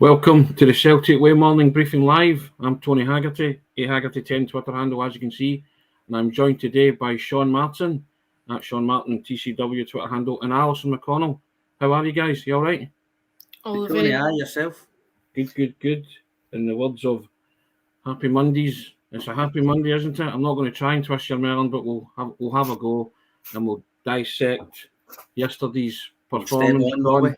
Welcome to the Celtic Way Morning Briefing Live. I'm Tony Haggerty, Haggerty10 Twitter handle, as you can see, and I'm joined today by Sean Martin, at Sean Martin TCW Twitter handle, and Alison McConnell. How are you guys? You all right? Good, Tony, yourself? Good. In the words of Happy Mondays, it's a happy Monday, isn't it? I'm not going to try and twist your melon, but we'll have a go and we'll dissect yesterday's performance.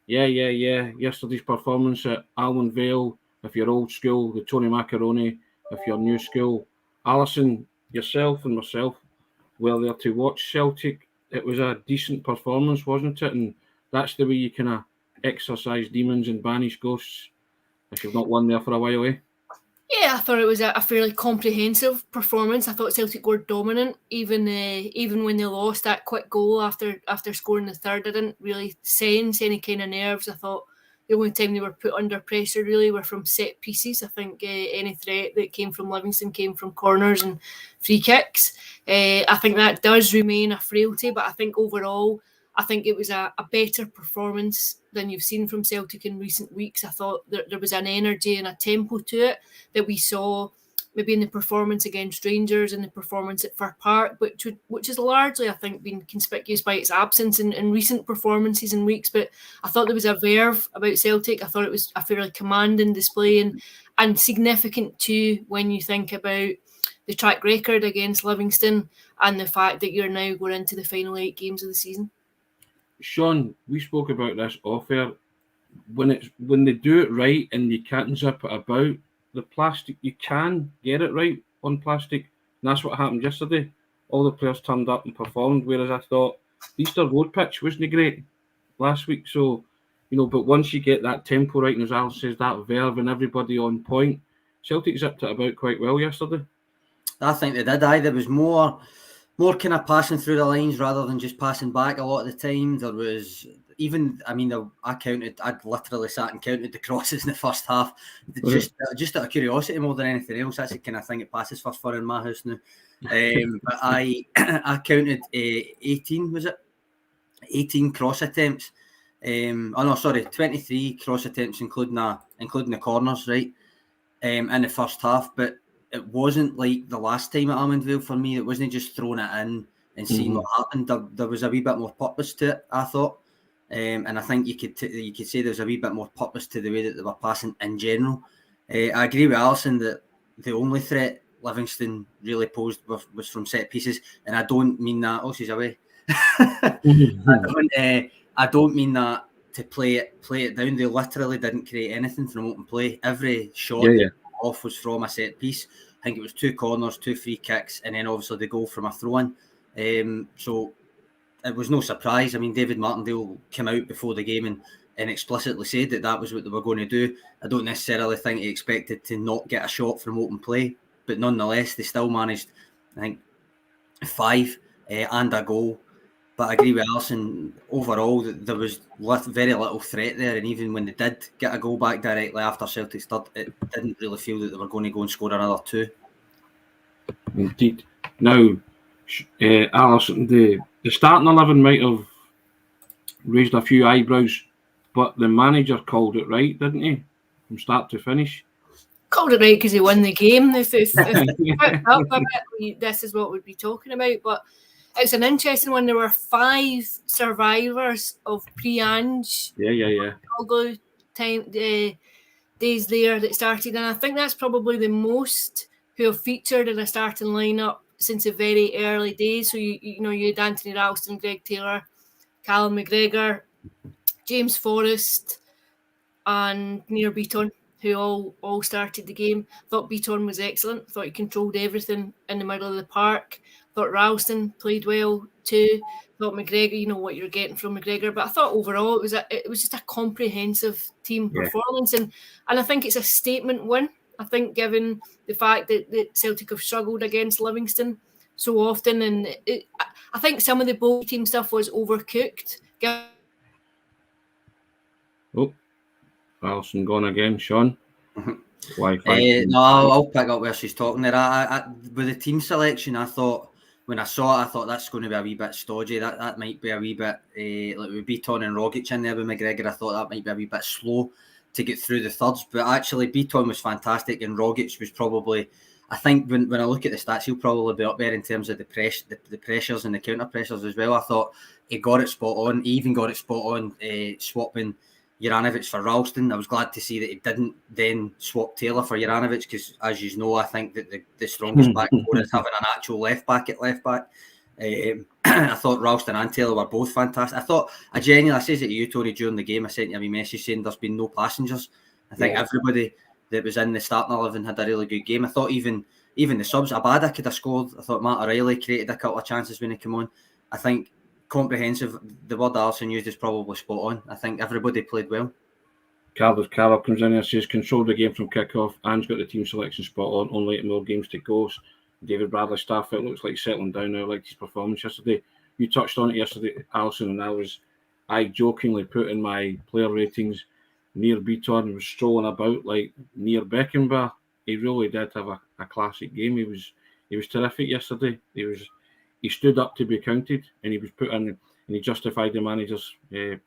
Yeah. Yesterday's performance at Almondvale, if you're old school, the Tony Macaroni, if you're new school. Alison, yourself and myself were there to watch Celtic. It was a decent performance, wasn't it? And that's the way you kind of exorcise demons and banish ghosts if you've not won there for a while, eh? Yeah, I thought it was a fairly comprehensive performance. I thought Celtic were dominant, even when they lost that quick goal after scoring the third. I didn't really sense any kind of nerves. I thought the only time they were put under pressure really were from set pieces. I think any threat that came from Livingston came from corners and free kicks. I think that does remain a frailty, but I think overall, I think it was a better performance than you've seen from Celtic in recent weeks. I thought there was an energy and a tempo to it that we saw maybe in the performance against Rangers and the performance at Fir Park, which is largely, I think, been conspicuous by its absence in recent performances and weeks. But I thought there was a verve about Celtic. I thought it was a fairly commanding display and significant too when you think about the track record against Livingston and the fact that you're now going into the final 8 games of the season. Sean, we spoke about this off air. When they do it right and you can't zip it about, the plastic, you can get it right on plastic. And that's what happened yesterday. All the players turned up and performed, whereas I thought the Easter Road pitch wasn't great last week. So, but once you get that tempo right, and as Al says, that verve and everybody on point, Celtic zipped it about quite well yesterday. I think they did. There was more kind of passing through the lines rather than just passing back a lot of the time. There was I'd literally sat and counted the crosses in the first half, just out of curiosity more than anything else. That's the kind of thing that passes for fun in my house now. But I counted 18, was it? 18 cross attempts. 23 cross attempts, including the corners, right? In the first half, but it wasn't like the last time at Almondvale for me. It wasn't just throwing it in and seeing what happened. There was a wee bit more purpose to it, I thought. And I think you could say there's a wee bit more purpose to the way that they were passing in general. I agree with Alison that the only threat Livingston really posed was from set pieces, and I don't mean that. Oh, she's away. I don't mean that to play it down. They literally didn't create anything from open play. Every shot off was from a set piece. I think it was 2 corners, 2 free kicks, and then obviously the goal from a throw-in. So it was no surprise. I mean, David Martindale came out before the game and explicitly said that was what they were going to do. I don't necessarily think he expected to not get a shot from open play, but nonetheless, they still managed, I think, 5 and a goal. But I agree with Alison, overall, there was very little threat there, and even when they did get a goal back directly after Celtic's third, it didn't really feel that they were going to go and score another 2. Indeed. Now, Alison, the starting 11 might have raised a few eyebrows, but the manager called it right, didn't he? From start to finish. Called it right because he won the game. If up a bit, this is what we'd be talking about. But it's an interesting one. There were 5 survivors of pre-Ange. Days there that started, and I think that's probably the most who have featured in a starting lineup since the very early days. So you had Anthony Ralston, Greg Taylor, Callum McGregor, James Forrest, and Nir Beaton, who all started the game. Thought Beaton was excellent. Thought he controlled everything in the middle of the park. Thought Ralston played well too. Thought McGregor, what you're getting from McGregor. But I thought overall it was just a comprehensive team performance, and I think it's a statement win. I think given the fact that Celtic have struggled against Livingston so often, and I think some of the bowl team stuff was overcooked. Oh, Alison gone again, Sean. Wi-Fi. No, I'll pick up where she's talking there. I with the team selection, I thought when I saw it, I thought that's going to be a wee bit stodgy. That might be a wee bit like with Beaton and Rogic in there with McGregor. I thought that might be a wee bit slow. to get through the thirds. But actually, Beaton was fantastic, and Rogic was probably, I think, when I look at the stats, he'll probably be up there in terms of the pressures and the counter pressures as well. I thought he got it spot on. He even got it spot on swapping Juranovic for Ralston. I was glad to see that he didn't then swap Taylor for Juranovic, because, as you know, I think that the strongest back four is having an actual left back at left back. I thought Ralston and Taylor were both fantastic. I genuinely, I says it to you, Tony, during the game. I sent you a message saying there's been no passengers. I think everybody that was in the starting 11 had a really good game. I thought even the subs, Abada could have scored. I thought Matt O'Reilly created a couple of chances when he came on. I think comprehensive, the word Alison used is probably spot on. I think everybody played well. Carlos Carroll comes in and says, controlled the game from kick-off. Anne's got the team selection spot on, only 8 more games to go. David Bradley staff, it looks like settling down now. I liked his performance yesterday. You touched on it yesterday, Alison, and I jokingly put in my player ratings near Beaton and was strolling about like near Beckenbauer. He really did have a classic game. He was terrific yesterday. He stood up to be counted, and he was put in, and he justified the manager's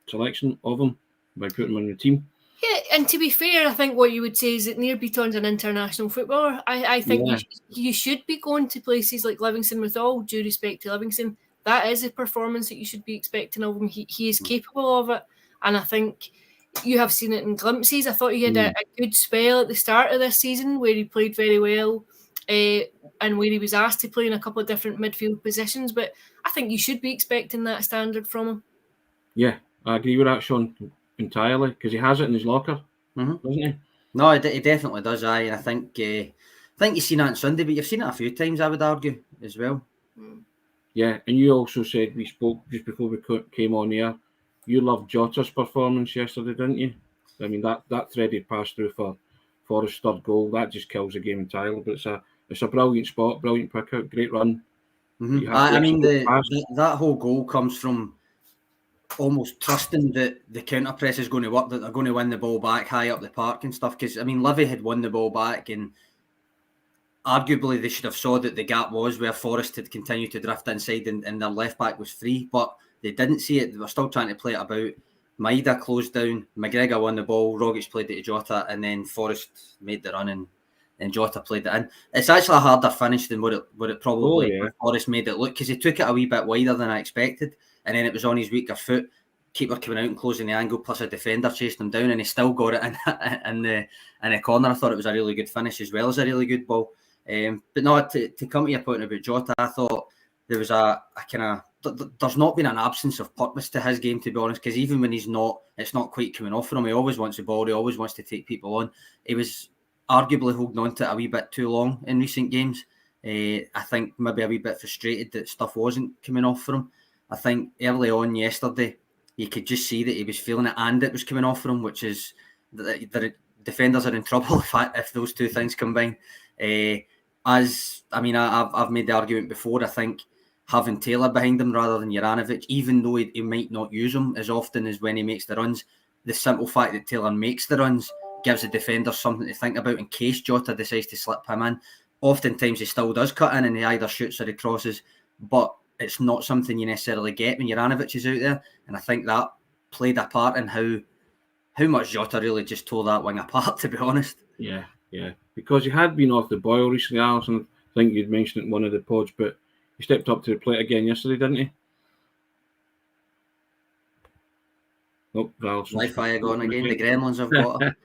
selection of him by putting him on the team. Yeah, and to be fair, I think what you would say is that Near Beaton's an international footballer. I think you should be going to places like Livingston, with all due respect to Livingston. That is a performance that you should be expecting of him. He is capable of it, and I think you have seen it in glimpses. I thought he had a good spell at the start of this season where he played very well, and where he was asked to play in a couple of different midfield positions. But I think you should be expecting that standard from him. Yeah, I agree with that, Sean, entirely, because he has it in his locker, doesn't he? No, he definitely does. And I think you've seen that on Sunday, but you've seen it a few times, I would argue, as well. Yeah, and you also said, we spoke just before we came on here, you loved Jota's performance yesterday, didn't you? I mean, that threaded pass through for Forrest's third goal, that just kills the game entirely. But it's a brilliant spot, brilliant pick out, great run. I mean, that whole goal comes from almost trusting that the counter press is going to work, that they're going to win the ball back high up the park and stuff. Because, I mean, Livi had won the ball back, and arguably they should have saw that the gap was where Forrest had continued to drift inside and their left back was free, but they didn't see it. They were still trying to play it about. Maida closed down, McGregor won the ball, Rogic played it to Jota, and then Forrest made the run and Jota played it in. It's actually a harder finish than what it probably Forrest made it look, because he took it a wee bit wider than I expected, and then it was on his weaker foot. Keeper coming out and closing the angle, plus a defender chasing him down, and he still got it in the corner. I thought it was a really good finish as well as a really good ball. But no, to come to your point about Jota, I thought there was a kind of, there's not been an absence of purpose to his game, to be honest, because even when it's not quite coming off for him, he always wants the ball, he always wants to take people on. He was arguably holding on to it a wee bit too long in recent games. I think maybe a wee bit frustrated that stuff wasn't coming off for him. I think early on yesterday, you could just see that he was feeling it and it was coming off for him, which is the defenders are in trouble if those two things combine. I've made the argument before. I think having Taylor behind him rather than Juranovic, even though he might not use him as often as when he makes the runs, the simple fact that Taylor makes the runs gives the defenders something to think about in case Jota decides to slip him in. Oftentimes he still does cut in and he either shoots or he crosses, but it's not something you necessarily get when Juranovic is out there. And I think that played a part in how much Jota really just tore that wing apart, to be honest. Yeah. Because he had been off the boil recently, Alison. I think you'd mentioned it in one of the pods, but he stepped up to the plate again yesterday, didn't he? Nope, Alison. Wi-Fi gone again. The gremlins have got him.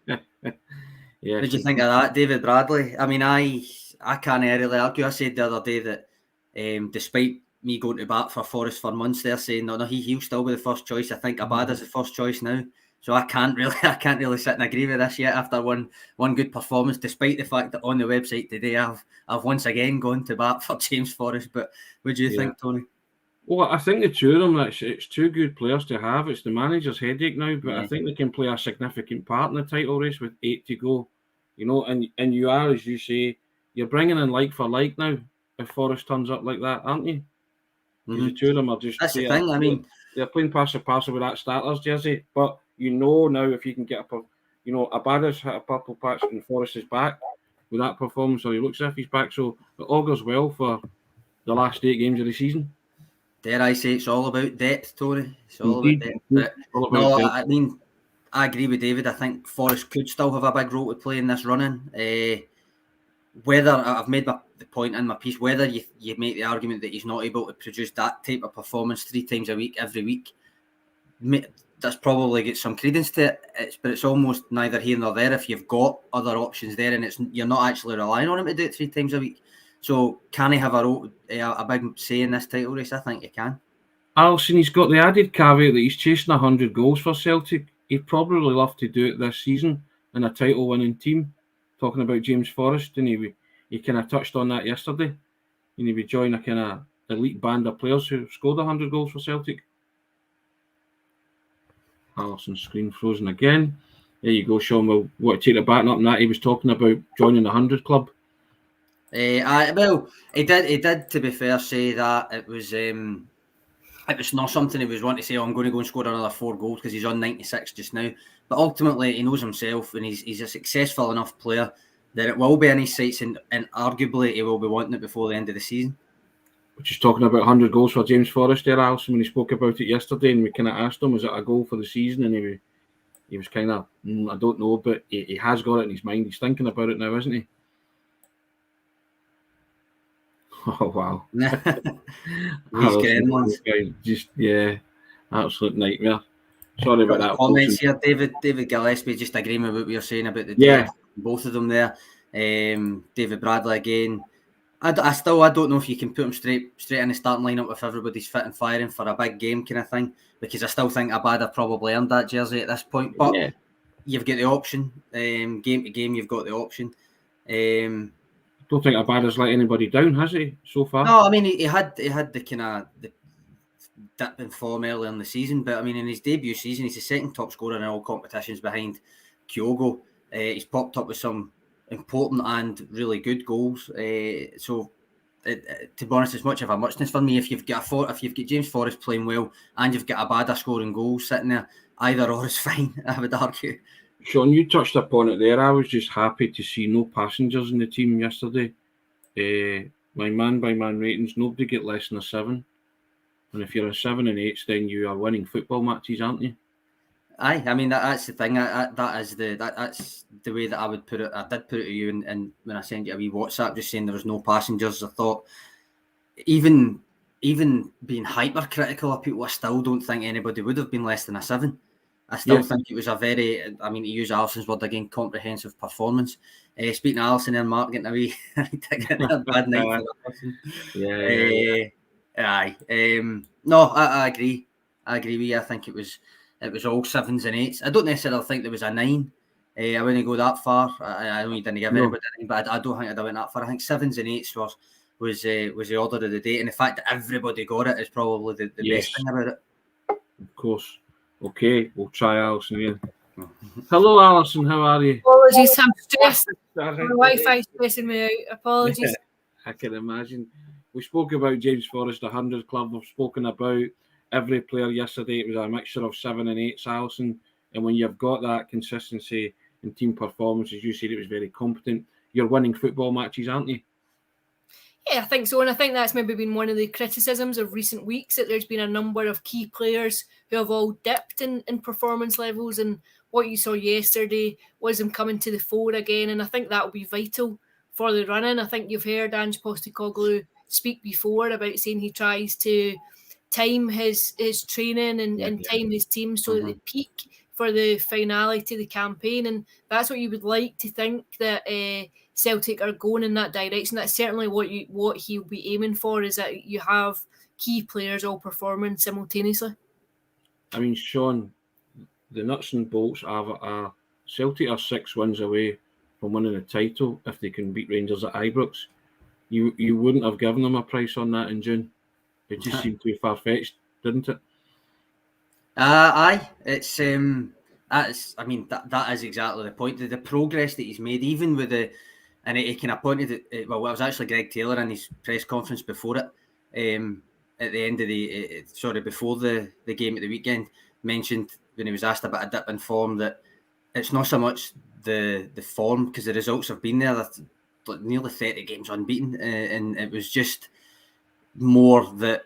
Yeah. What did you think of that, David Bradley? I mean, I can't really argue. I said the other day that despite me going to bat for Forrest for months, they're saying no, he'll still be the first choice. I think Abada's the first choice now. So I can't really sit and agree with this yet after one good performance, despite the fact that on the website today I've once again gone to bat for James Forrest. But what do you think, Tony? Well, I think the two of them, it's two good players to have. It's the manager's headache now, but I think they can play a significant part in the title race with 8 to go. You know, and you are, as you say, you're bringing in like for like now if Forrest turns up like that, aren't you? The two of them are just... That's the thing, I mean... They're playing pass to pass with that starters jersey, but you know now if you can get Abada's hit a purple patch and Forrest is back with that performance, or he looks as if he's back, so it augurs well for the last 8 games of the season. Dare I say it's all about depth, Tony? It's all about depth. But, I mean, I agree with David. I think Forrest could still have a big role to play in this running. Whether I've made the point in my piece, whether you make the argument that he's not able to produce that type of performance 3 times a week, every week, that's probably got some credence to it. But it's almost neither here nor there if you've got other options there, and you're not actually relying on him to do it 3 times a week. So can he have a big say in this title race? I think he can. Alison, he's got the added caveat that he's chasing 100 goals for Celtic. He'd probably love to do it this season in a title-winning team. Talking about James Forrest, and he kind of touched on that yesterday. And he'd be joining a kind of elite band of players who scored 100 goals for Celtic. Alison's screen frozen again. There you go, Sean. We'll want to take the baton up on that. He was talking about joining the 100 club. Well, he did. To be fair, say that it was not something he was wanting to say. Oh, I'm going to go and score another 4 goals because he's on 96 just now. But ultimately, he knows himself, and he's a successful enough player that it will be in his sights, and arguably he will be wanting it before the end of the season. Which is talking about 100 goals for James Forrest there, Alison, when he spoke about it yesterday, and we kind of asked him, was it a goal for the season? And he was kind of, I don't know, but he has got it in his mind. He's thinking about it now, isn't he? Oh, wow. These getting ones. Just, yeah, absolute nightmare. Sorry about that. Comments here, David Gillespie, just agreeing with what we were saying about the day. Both of them there. David Bradley again. I don't know if you can put him straight in the starting lineup if everybody's fit and firing for a big game kind of thing, because I still think Abada probably earned that jersey at this point. But you've got the option. Game to game, you've got the option. Don't think Abada's let anybody down, has he, so far? No, I mean he had the kind of the dip in form early in the season, but I mean in his debut season, he's the second top scorer in all competitions behind Kyogo. He's popped up with some important and really good goals. So, to be honest, it's much of a muchness for me. If you've got James Forrest playing well and you've got Abada scoring goals sitting there, either or is fine, I would argue. Sean, you touched upon it there. I was just happy to see no passengers in the team yesterday. My man-by-man ratings, nobody get less than a 7. And if you're a 7 and 8, then you are winning football matches, aren't you? Aye, I mean that's the thing. That's the way that I would put it. I did put it to you, and when I sent you a wee WhatsApp, just saying there was no passengers. I thought, even being hypercritical of people, I still don't think anybody would have been less than a 7. I still think it was a very, I mean, to use Alison's word again, comprehensive performance. Speaking of Alison and Mark getting away, a bad night for that. No, I agree. I agree with you. I think it was all 7s and 8s. I don't necessarily think there was a 9. I wouldn't go that far. I know you didn't give anybody a 9, but I don't think I'd went that far. I think 7s and 8s was the order of the day, and the fact that everybody got it is probably the best thing about it. Of course. Okay, we'll try Alison again. Hello, Alison. How are you? Apologies, I'm stressed. My Wi-Fi stressing me out. Apologies. I can imagine. We spoke about James Forrest, the 100 Club. We've spoken about every player yesterday. It was a mixture of 7 and 8s, Alison. And when you've got that consistency in team performance, as you said, it was very competent. You're winning football matches, aren't you? Yeah, I think so. And I think that's maybe been one of the criticisms of recent weeks, that there's been a number of key players who have all dipped in performance levels. And what you saw yesterday was them coming to the fore again. And I think that will be vital for the running. I think you've heard Ange Postecoglou speak before about saying he tries to time his training and time his team so that they peak for the finale to the campaign. And that's what you would like to think, that Celtic are going in that direction. That's certainly what he'll be aiming for, is that you have key players all performing simultaneously. I mean, Sean, the nuts and bolts are Celtic are 6 wins away from winning the title if they can beat Rangers at Ibrox. You wouldn't have given them a price on that in June. It just seemed too far-fetched, didn't it? Aye, it's I mean that is exactly the point. The progress that he's made, even with and he kind of pointed it. Well, it was actually Greg Taylor in his press conference before it, at the end of before the game at the weekend, mentioned when he was asked about a dip in form that it's not so much the form, because the results have been there. That's nearly 30 games unbeaten, and it was just more that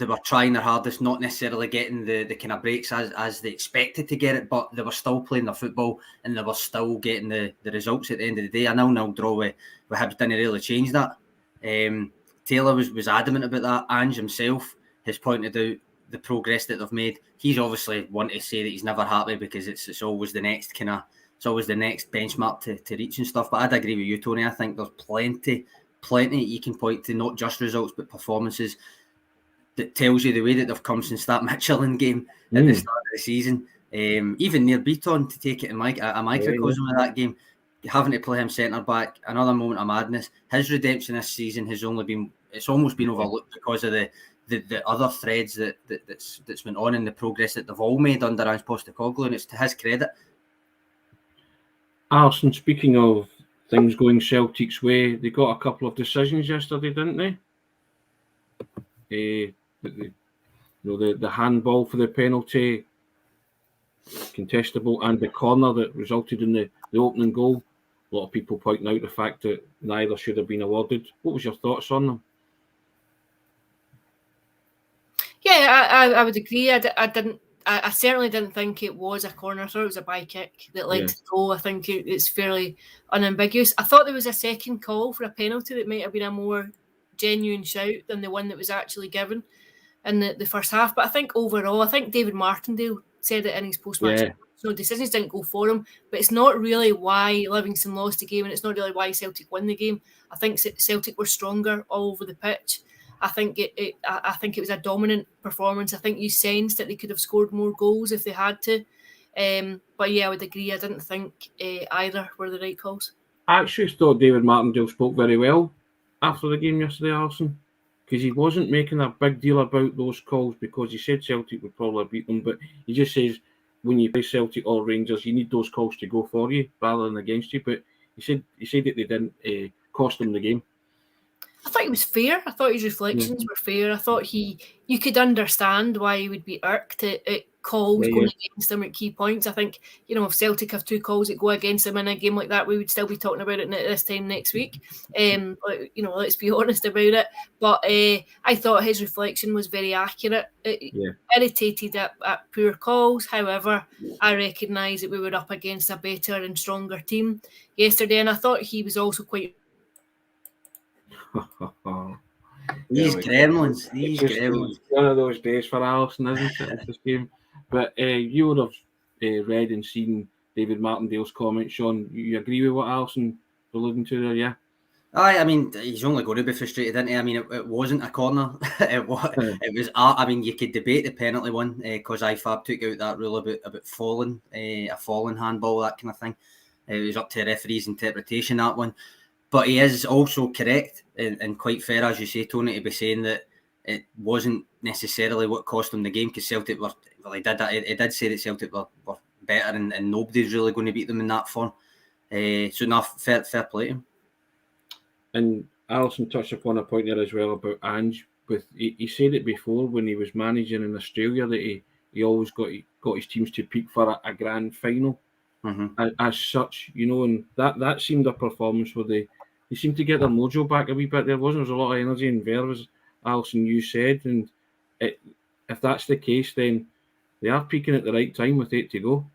were trying their hardest, not necessarily getting the kind of breaks as they expected to get it, but they were still playing their football and they were still getting the results at the end of the day. A 0-0 draw with Hibs didn't really change that. Taylor was adamant about that. Ange himself has pointed out the progress that they've made. He's obviously one to say that he's never happy because it's always the next it's always the next benchmark to reach and stuff. But I'd agree with you, Tony. I think there's plenty you can point to, not just results but performances, that tells you the way that they've come since that Michelin game at the start of the season. Even near Beaton to take it in a microcosm of that game, having to play him centre back, another moment of madness. His redemption this season has it's almost been overlooked because of the other threads that's went on and the progress that they've all made under Ange Postecoglou, and it's to his credit. Alison, speaking of things going Celtic's way, they got a couple of decisions yesterday, didn't they? The handball for the penalty, contestable, and the corner that resulted in the opening goal. A lot of people pointing out the fact that neither should have been awarded. What was your thoughts on them? Yeah, I would agree. I certainly didn't think it was a corner. I thought it was a by kick that led to the goal. I think it's fairly unambiguous. I thought there was a second call for a penalty that might have been a more genuine shout than the one that was actually given in the first half. But I think overall, I think David Martindale said it in his post-match. No decisions didn't go for him, but it's not really why Livingston lost the game, and it's not really why Celtic won the game. I think Celtic were stronger all over the pitch. I think it was a dominant performance. I think you sensed that they could have scored more goals if they had to. But yeah, I would agree. I didn't think either were the right calls. I actually thought David Martindale spoke very well after the game yesterday, Alison, because he wasn't making a big deal about those calls because he said Celtic would probably beat them, but he just says when you play Celtic or Rangers, you need those calls to go for you rather than against you. But he said that they didn't cost them the game. I thought he was fair. I thought his reflections were fair. I thought you could understand why he would be irked at calls going against them at key points. I think, if Celtic have 2 calls that go against them in a game like that, we would still be talking about it at this time next week. Let's be honest about it. But I thought his reflection was very accurate. Irritated at poor calls. However, I recognise that we were up against a better and stronger team yesterday, and I thought he was also quite... These gremlins. One of those days for Alison, isn't it? This game. But you would have read and seen David Martindale's comment, Sean. You agree with what Alison was alluding to there, yeah? I mean, he's only going to be frustrated, isn't he? I mean, it wasn't a corner. It was. I mean, you could debate the penalty one because IFAB took out that rule about falling, a falling handball, that kind of thing. It was up to the referee's interpretation, that one. But he is also correct and quite fair, as you say, Tony, to be saying that it wasn't necessarily what cost them the game because Celtic were... Well, he did say that Celtic were better and nobody's really going to beat them in that form. So, no, fair play to him. And Alison touched upon a point there as well about Ange. He said it before when he was managing in Australia that he always got his teams to peak for a grand final. As such, and that seemed a performance where they seemed to get their mojo back a wee bit. There was a lot of energy and verve, as Alison, you said, and if that's the case, then they are peaking at the right time with 8 to go.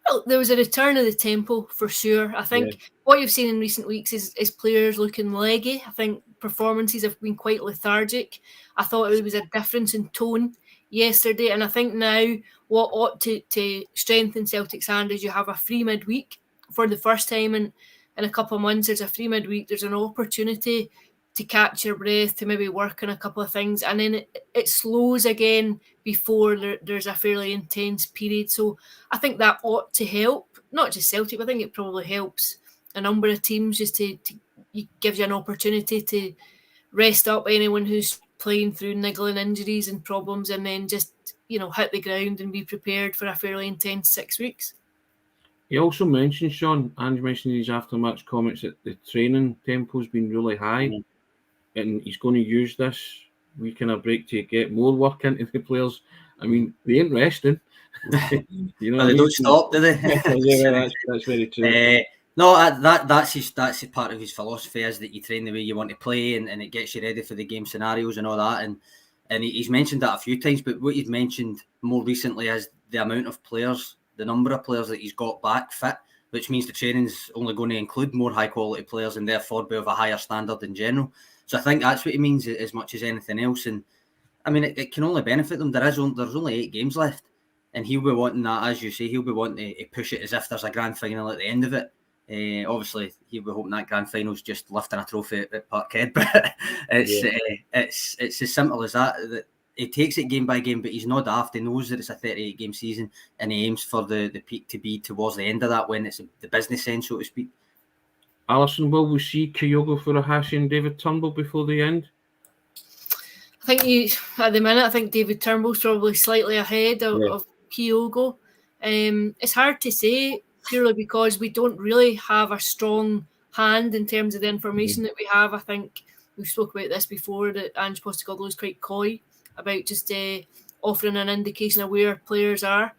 Well, there was a return of the tempo for sure. I think what you've seen in recent weeks is players looking leggy. I think performances have been quite lethargic. I thought there was a difference in tone yesterday, and I think now what ought to strengthen Celtic's hand is you have a free midweek for the first time in a couple of months. There's a free midweek. There's an opportunity to catch your breath, to maybe work on a couple of things, and then it slows again before there's a fairly intense period. So I think that ought to help, not just Celtic, but I think it probably helps a number of teams just to give you an opportunity to rest up anyone who's playing through niggling injuries and problems, and then just hit the ground and be prepared for a fairly intense 6 weeks. He also mentioned, Sean, Ange mentioned in his after-match comments that the training tempo's been really high, and he's going to use this weekend of break to get more work into the players. I mean, they ain't resting. They don't stop, do they? That's very true. No, that's part of his philosophy, is that you train the way you want to play, and it gets you ready for the game scenarios and all that. And he's mentioned that a few times, but what he's mentioned more recently is the amount of players, the number of players that he's got back fit, which means the training's only going to include more high-quality players and therefore be of a higher standard in general. So I think that's what he means as much as anything else. And I mean, it can only benefit them. There's only 8 games left, and he'll be wanting that, as you say, he'll be wanting to push it as if there's a grand final at the end of it. Obviously, he'll be hoping that grand final's just lifting a trophy at Parkhead, but it's as simple as that he takes it game by game, but he's not daft. He knows that it's a 38-game season, and he aims for the peak to be towards the end of that when it's the business end, so to speak. Alison, will we see Kyogo Furuhashi and David Turnbull before the end? I think at the minute, I think David Turnbull's probably slightly ahead of Kyogo. It's hard to say purely because we don't really have a strong hand in terms of the information that we have. I think we've spoke about this before, that Ange Postecoglou is quite coy about just offering an indication of where players are.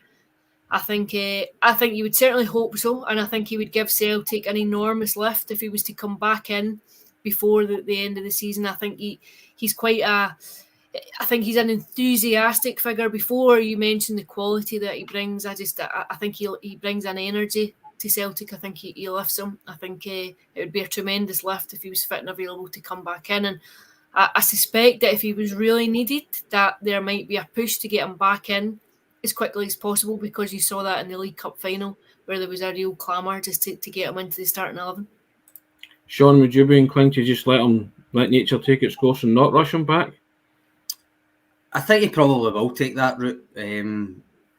I think you would certainly hope so, and I think he would give Celtic an enormous lift if he was to come back in before the end of the season. I think he's I think he's an enthusiastic figure. Before you mentioned the quality that he brings, I think he brings an energy to Celtic. I think he lifts them. I think it would be a tremendous lift if he was fit and available to come back in. And I suspect that if he was really needed, that there might be a push to get him back in as quickly as possible, because you saw that in the League Cup final where there was a real clamour just to get him into the starting 11. Sean, would you be inclined to just let nature take its course and not rush him back? I think he probably will take that route.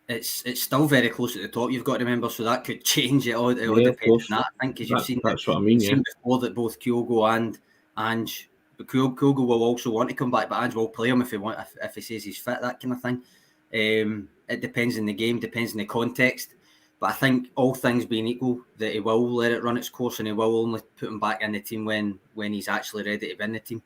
It's still very close at the top, you've got to remember, so that could change it all. It all depends on that. I think, as you've seen, that's what I mean. Seen before that both Kyogo and Ange, but Kyogo will also want to come back, but Ange will play him if he says he's fit, that kind of thing. It depends on the game, depends on the context. But I think all things being equal, that he will let it run its course and he will only put him back in the team when he's actually ready to be in the team.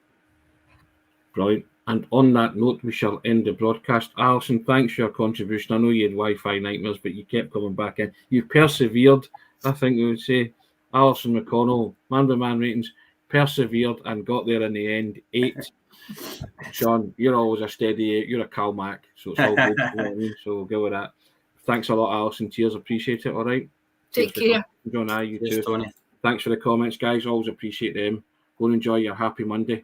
Brilliant. And on that note, we shall end the broadcast. Alison, thanks for your contribution. I know you had Wi-Fi nightmares, but you kept coming back in. You persevered, I think we would say. Alison McConnell, man-by-man ratings, persevered and got there in the end. 8. Sean, you're always a steady 8. You're a Calmac, so it's all good. You know what I mean? So we'll go with that. Thanks a lot, Alison. Cheers. Appreciate it. All right. Take care. John, you Cheers, too. Tony. Thanks for the comments, guys. Always appreciate them. Go and enjoy your happy Monday.